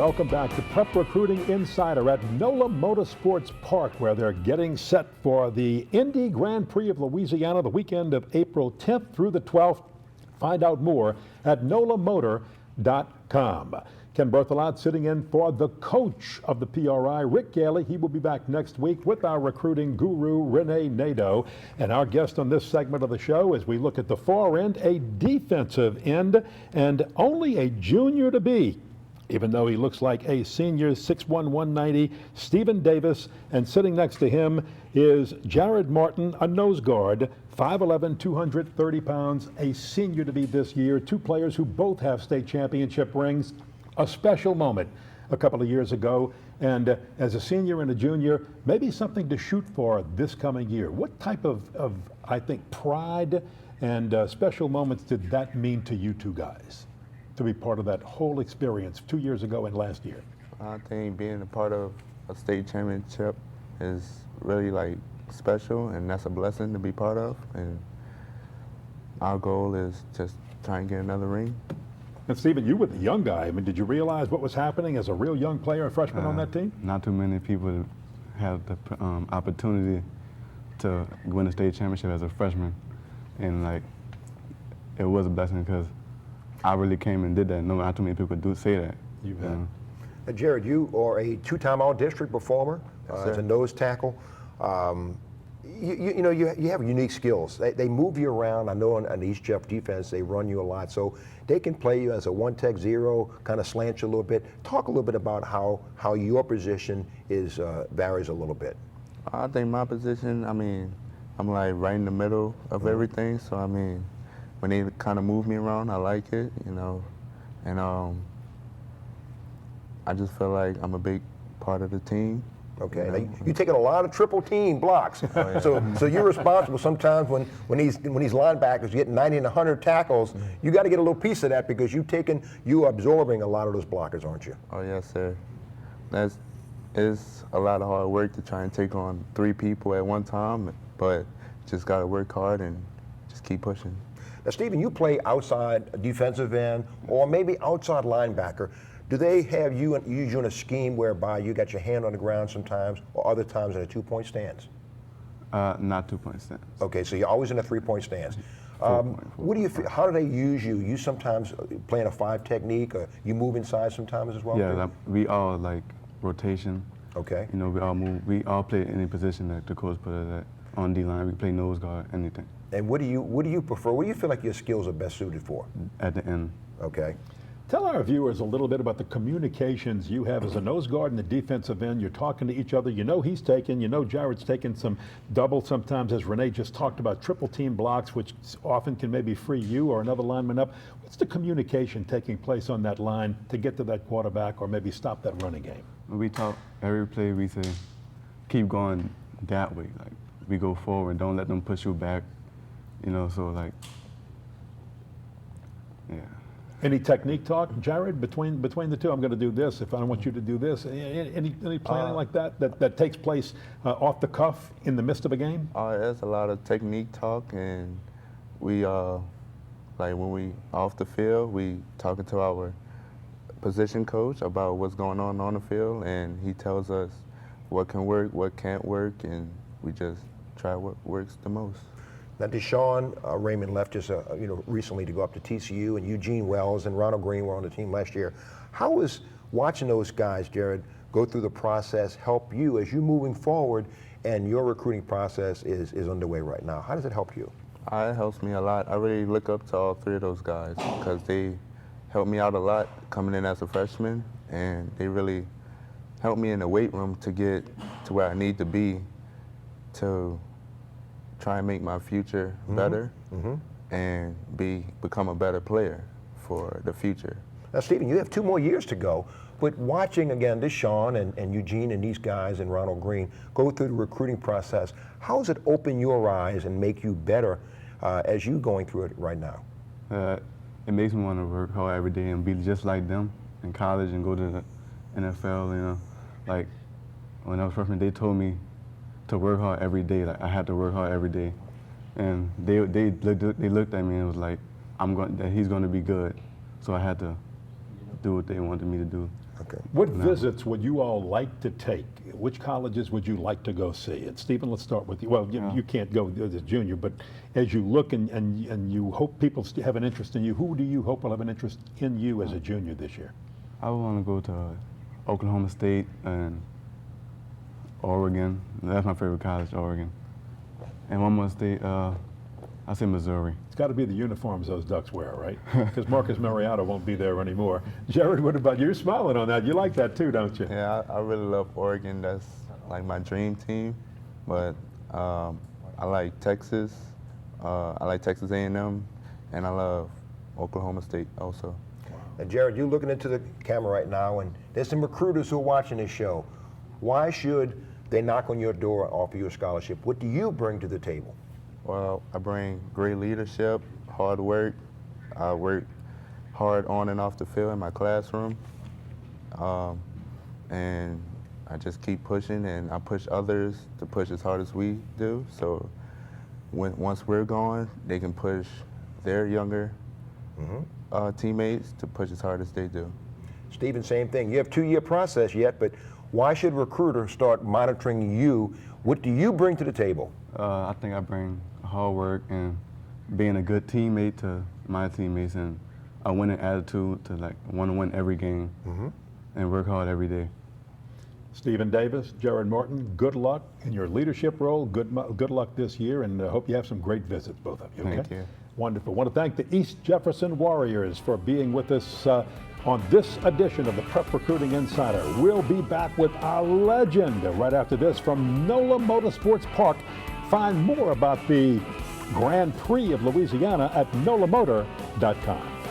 Welcome back to Prep Recruiting Insider at NOLA Motorsports Park, where they're getting set for the Indy Grand Prix of Louisiana the weekend of April 10th through the 12th. Find out more at nolamotor.com. Ken Berthelot sitting in for the coach of the PRI, Rick Gailey. He will be back next week with our recruiting guru, Renee Nadeau. And our guest on this segment of the show, as we look at the far end, a defensive end, and only a junior to be, even though he looks like a senior, 6'1", 190, Stephen Davis. And sitting next to him is Jerod Martin, a nose guard, 5'11", 230 pounds, a senior to be this year. Two players who both have state championship rings. A special moment a couple of years ago, and as a senior and a junior, maybe something to shoot for this coming year. What type of I think, pride and special moments did that mean to you two guys, to be part of that whole experience 2 years ago and last year? I think being a part of a state championship is really like special, and that's a blessing to be part of. And our goal is just try and get another ring. And Stephen, you were the young guy. I mean, did you realize what was happening as a real young player, a freshman on that team? Not too many people have the opportunity to win a state championship as a freshman, and like it was a blessing because I really came and did that. No, not too many people do say that. You bet. Jerod, you are a two-time All-District performer as a nose tackle. You have unique skills. They move you around. I know on East Jeff defense they run you a lot, so they can play you as a one-tech zero, kind of slant you a little bit. Talk a little bit about how your position is varies a little bit. I think my position, I mean, I'm like right in the middle of everything. So I mean, when they kind of move me around, I like it, you know, and I just feel like I'm a big part of the team. Okay, now, you're taking a lot of triple team blocks, so you're responsible sometimes when these linebackers get 90 and 100 tackles. You got to get a little piece of that because you're absorbing a lot of those blockers, aren't you? Oh yes, sir. It's a lot of hard work to try and take on 3 people at one time, but just got to work hard and just keep pushing. Now, Stephen, you play outside defensive end or maybe outside linebacker. Do they have you use you in a scheme whereby you got your hand on the ground sometimes, or other times in a 2-point stance? Not 2-point stance. Okay, so you're always in a 3-point stance. What do you feel? How do they use you? You sometimes playing a 5 technique, or you move inside sometimes as well? Yeah, we all like rotation. Okay. You know, we all move. We all play any position that the coach put us at. On D-line, we play nose guard, anything. And what do you prefer? What do you feel like your skills are best suited for? At the end. Okay. Tell our viewers a little bit about the communications you have as a nose guard and the defensive end. You're talking to each other. You know he's taking, you know Jerod's taking some double sometimes, as Renee just talked about, triple team blocks, which often can maybe free you or another lineman up. What's the communication taking place on that line to get to that quarterback or maybe stop that running game? We talk every play. We say, keep going that way. Like we go forward. Don't let them push you back. You know, so like, yeah. Any technique talk, Jerod, between the two? I'm going to do this if I don't want you to do this. Any planning like that takes place off the cuff in the midst of a game? There's a lot of technique talk, and we like when we off the field, we talking to our position coach about what's going on the field, and he tells us what can work, what can't work, and we just try what works the most. Now, Deshaun Raymond left us, recently to go up to TCU, and Eugene Wells and Ronald Green were on the team last year. How is watching those guys, Jerod, go through the process help you as you're moving forward and your recruiting process is underway right now? How does it help you? It helps me a lot. I really look up to all 3 of those guys because they helped me out a lot coming in as a freshman, and they really helped me in the weight room to get to where I need to be to try and make my future better and become a better player for the future. Now, Stephen, you have 2 more years to go, but watching again Deshaun and Eugene and these guys and Ronald Green go through the recruiting process, how does it open your eyes and make you better as you going through it right now? It makes me want to work hard every day and be just like them in college and go to the NFL. You know, like when I was freshman, they told me to work hard every day. Like I had to work hard every day, and they looked at me and was like, that he's going to be good. So I had to do what they wanted me to do. Okay. What visits would you all like to take? Which colleges would you like to go see? And Stephen, let's start with you. Well, you can't go as a junior, but as you look and you hope people have an interest in you, who do you hope will have an interest in you as a junior this year? I would want to go to Oklahoma State and Oregon. That's my favorite college, Oregon. And one more state, I say Missouri. It's got to be the uniforms those Ducks wear, right? Because Marcus Mariota won't be there anymore. Jerod, what about you? You're smiling on that. You like that too, don't you? Yeah, I really love Oregon. That's like my dream team. But I like Texas. I like Texas A&M, and I love Oklahoma State also. And Jerod, you're looking into the camera right now, and there's some recruiters who are watching this show. Why should they knock on your door and offer you a scholarship? What do you bring to the table? Well, I bring great leadership, hard work. I work hard on and off the field in my classroom. And I just keep pushing, and I push others to push as hard as we do. So once we're gone, they can push their younger teammates to push as hard as they do. Stephen, same thing. You have a 2-year process yet, but why should recruiters start monitoring you? What do you bring to the table? I think I bring hard work and being a good teammate to my teammates and a winning attitude to like want to win every game and work hard every day. Stephen Davis, Jerod Morton, good luck in your leadership role. Good luck this year, and hope you have some great visits, both of you. Okay? Thank you. Wonderful. Want to thank the East Jefferson Warriors for being with us on this edition of the Prep Recruiting Insider. We'll be back with our legend right after this from NOLA Motorsports Park. Find more about the Grand Prix of Louisiana at nolamotor.com.